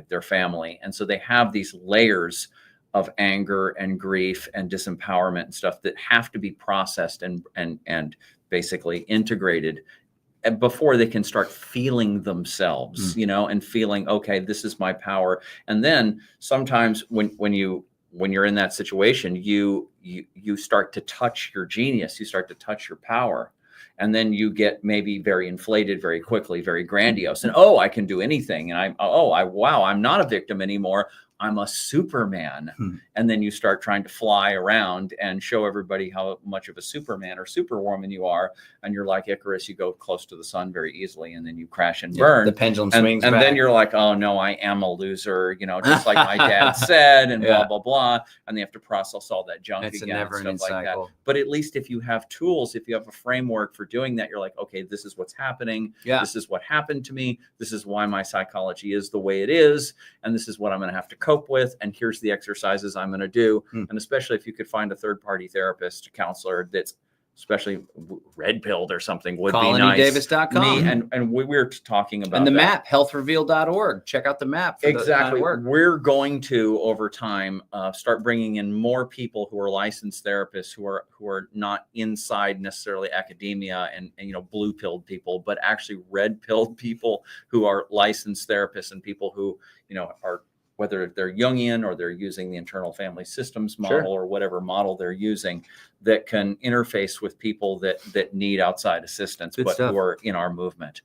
their family, and so they have these layers of anger and grief and disempowerment and stuff that have to be processed and basically integrated before they can start feeling themselves, and feeling, okay, this is my power. And then sometimes when you're in that situation, you start to touch your genius, you start to touch your power. And then you get maybe very inflated very quickly, very grandiose, and I can do anything. And I'm not a victim anymore. I'm a Superman. And then you start trying to fly around and show everybody how much of a Superman or Superwoman you are. And you're like Icarus, you go close to the sun very easily, and then you crash and burn. The pendulum swings and back. then you're like, oh no, I am a loser, just like my dad said, and blah, blah, blah. And they have to process all that junk again and stuff like that. But at least if you have tools, if you have a framework for doing that, you're like, okay, this is what's happening. This is what happened to me. This is why my psychology is the way it is. And this is what I'm going to have to cope with. And here's the exercises I'm going to do. And especially if you could find a third-party therapist, a counselor that's especially red-pilled or something would be nice. colinedavis.com. And we were talking about and the map, healthreveal.org. Check out the map. For exactly. The kind of work. We're going to, over time, start bringing in more people who are licensed therapists who are not inside necessarily academia and blue-pilled people, but actually red-pilled people who are licensed therapists, and people who are, whether they're Jungian or they're using the internal family systems model or whatever model they're using, that can interface with people that need outside assistance, who are in our movement.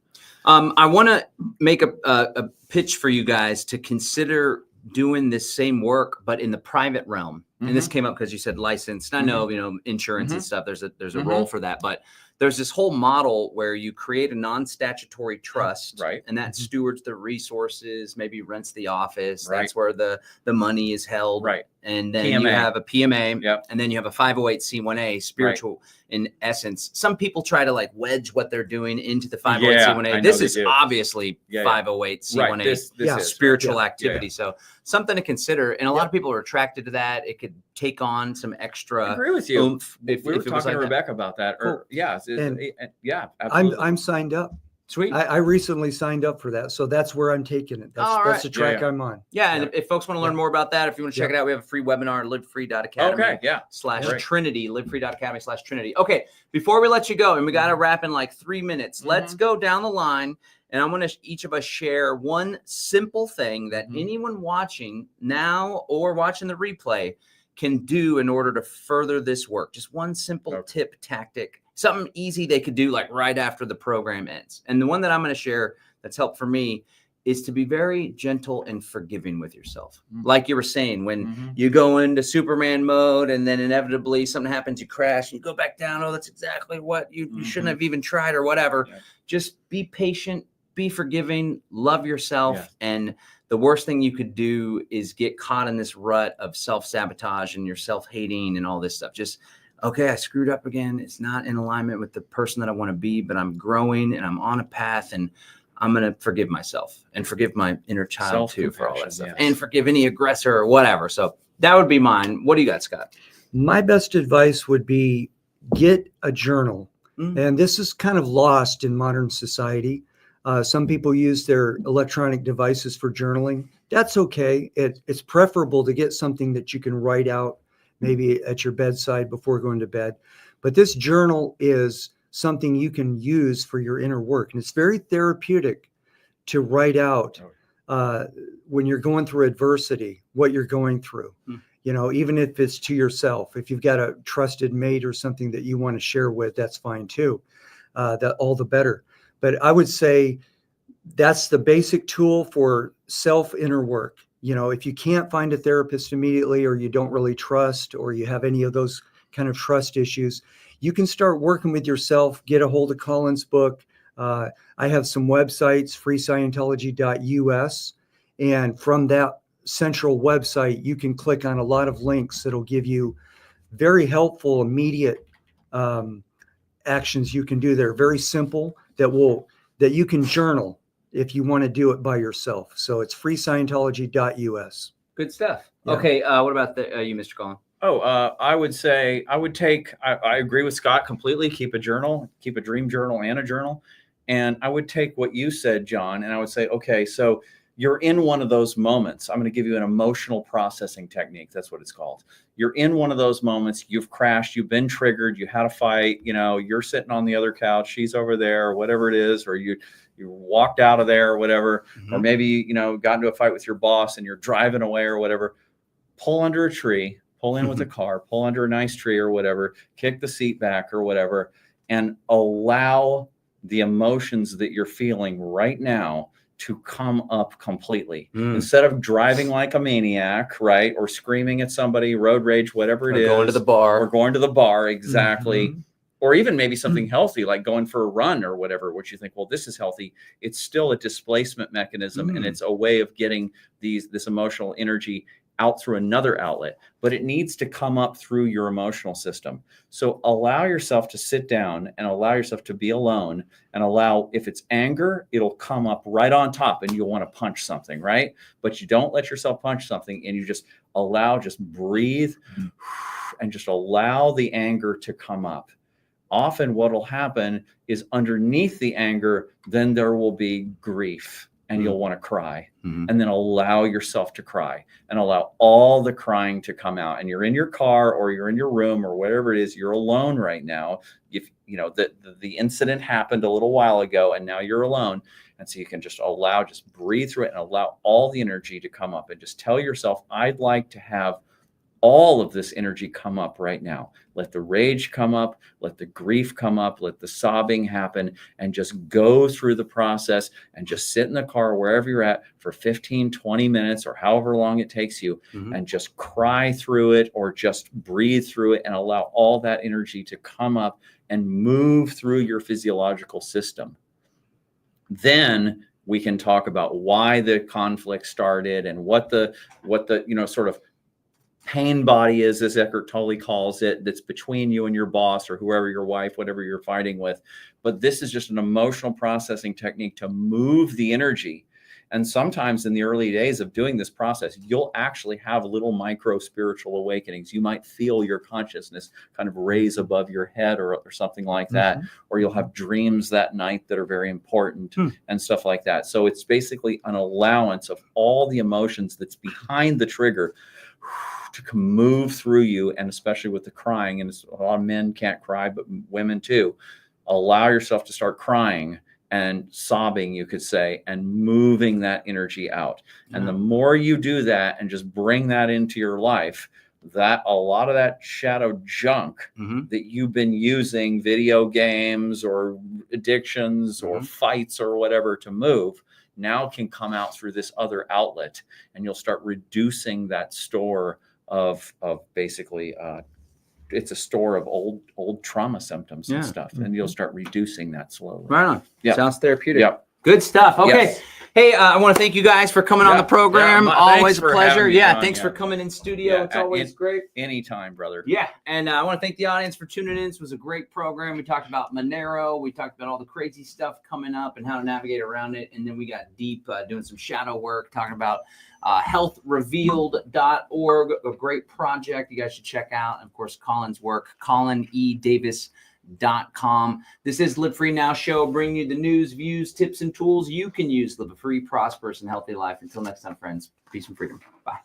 I want to make a pitch for you guys to consider doing this same work, but in the private realm. Mm-hmm. And this came up because you said licensed. And I know, you know, insurance and stuff, there's a Mm-hmm. role for that, but there's this whole model where you create a non-statutory trust, Right. and that stewards the resources, maybe rents the office. Right. That's where the money is held. Right. And then PMA. you have a PMA, Yep. and then you have a 508c1a, spiritual in essence. Some people try to like wedge what they're doing into the 508c1a. I know This they is do. obviously Yeah, 508c1a. Right. This Yeah. is spiritual Yeah. activity. So something to consider. And a lot of people are attracted to that. It could take on some I extra agree with you. oomph We were if it was talking like to that. Rebecca about that. Cool. Or yeah, And yeah, absolutely. I'm signed up. Sweet. I recently signed up for that, so that's where I'm taking it. That's All that's the right. track Yeah. I'm on. Yeah. And if folks want to learn more about that, if you want to check it out, we have a free webinar, livefree.academy. Okay. Yeah. / Trinity, livefree.academy / Trinity. Okay. Before we let you go, and we got to wrap in like 3 minutes, let's go down the line. And I want to each of us share one simple thing that anyone watching now or watching the replay can do in order to further this work. Just one simple tip, tactic, something easy they could do like right after the program ends. And the one that I'm going to share that's helped for me is to be very gentle and forgiving with yourself. Like you were saying, when you go into Superman mode and then inevitably something happens, you crash, and you go back down. Oh, that's exactly what you shouldn't have even tried or whatever. Yeah. Just be patient, be forgiving, love yourself. Yes. And the worst thing you could do is get caught in this rut of self-sabotage and you're self-hating and all this stuff. Just, okay, I screwed up again. It's not in alignment with the person that I want to be, but I'm growing and I'm on a path, and I'm going to forgive myself and forgive my inner child too for all that stuff, and forgive any aggressor or whatever. So that would be mine. What do you got, Scott? My best advice would be get a journal. And this is kind of lost in modern society. Some people use their electronic devices for journaling. That's okay. It's preferable to get something that you can write out maybe at your bedside before going to bed. But this journal is something you can use for your inner work. And it's very therapeutic to write out when you're going through adversity, what you're going through. You know, even if it's to yourself, if you've got a trusted mate or something that you want to share with, that's fine too. That all the better. But I would say that's the basic tool for inner work. You know, if you can't find a therapist immediately, or you don't really trust, or you have any of those kind of trust issues, you can start working with yourself. Get a hold of Colin's book. I have some websites, freescientology.us. And from that central website, you can click on a lot of links that'll give you very helpful, immediate actions you can do there. Very simple that you can journal if you want to do it by yourself. So it's freescientology.us. Good stuff. Yeah. Okay. What about you, Mr. Colin? Oh, I would say I agree with Scott completely. Keep a journal, keep a dream journal and a journal. And I would take what you said, John, and I would say, okay, so you're in one of those moments. I'm going to give you an emotional processing technique. That's what it's called. You're in one of those moments. You've crashed. You've been triggered. You had a fight. You know, you're sitting on the other couch. She's over there, or whatever it is, or you walked out of there or whatever, or maybe, you know, got into a fight with your boss and you're driving away or whatever. Pull under a tree, pull in with a car, pull under a nice tree or whatever, kick the seat back or whatever, and allow the emotions that you're feeling right now to come up completely. Instead of driving like a maniac, right? Or screaming at somebody, road rage, whatever it is. Going to the bar. Or going to the bar, exactly. Or even maybe something healthy, like going for a run or whatever, which you think, well, this is healthy. It's still a displacement mechanism, and it's a way of getting this emotional energy out through another outlet, but it needs to come up through your emotional system. So allow yourself to sit down and allow yourself to be alone, and allow, if it's anger, it'll come up right on top and you'll want to punch something, right? But you don't let yourself punch something, and you just breathe and just allow the anger to come up. Often what will happen is underneath the anger, then there will be grief. And you'll want to cry, and then allow yourself to cry, and allow all the crying to come out. And you're in your car, or you're in your room, or whatever it is, you're alone right now. If you know that the incident happened a little while ago, and now you're alone. And so you can just breathe through it and allow all the energy to come up, and just tell yourself, I'd like to have all of this energy come up right now. Let the rage come up, let the grief come up, let the sobbing happen, and just go through the process and just sit in the car wherever you're at for 15, 20 minutes or however long it takes you, and just cry through it or just breathe through it and allow all that energy to come up and move through your physiological system. Then we can talk about why the conflict started and what the sort of pain body is, as Eckhart Tolle calls it, that's between you and your boss or whoever, your wife, whatever you're fighting with. But this is just an emotional processing technique to move the energy. And sometimes in the early days of doing this process, you'll actually have little micro spiritual awakenings. You might feel your consciousness kind of raise above your head or something like that, or you'll have dreams that night that are very important and stuff like that. So it's basically an allowance of all the emotions that's behind the trigger to move through you, and especially with the crying, and a lot of men can't cry, but women too. Allow yourself to start crying and sobbing, you could say, and moving that energy out. And the more you do that and just bring that into your life, that a lot of that shadow junk that you've been using, video games or addictions or fights or whatever to move, now can come out through this other outlet, and you'll start reducing that store of basically it's a store of old trauma symptoms and stuff, and you'll start reducing that slowly. Right on. Sounds therapeutic. Good stuff. Okay. Yes. Hey, I want to thank you guys for coming on the program. Always a pleasure. Thanks for coming in studio. It's always great. Anytime, brother. Yeah. And I want to thank the audience for tuning in. This was a great program. We talked about Monero. We talked about all the crazy stuff coming up and how to navigate around it. And then we got deep doing some shadow work, talking about healthrevealed.org, a great project you guys should check out. And of course, Colin's work, ColinEDavis.com. This is Live Free Now Show, bringing you the news, views, tips, and tools you can use to live a free, prosperous, and healthy life. Until next time, friends, peace and freedom. Bye.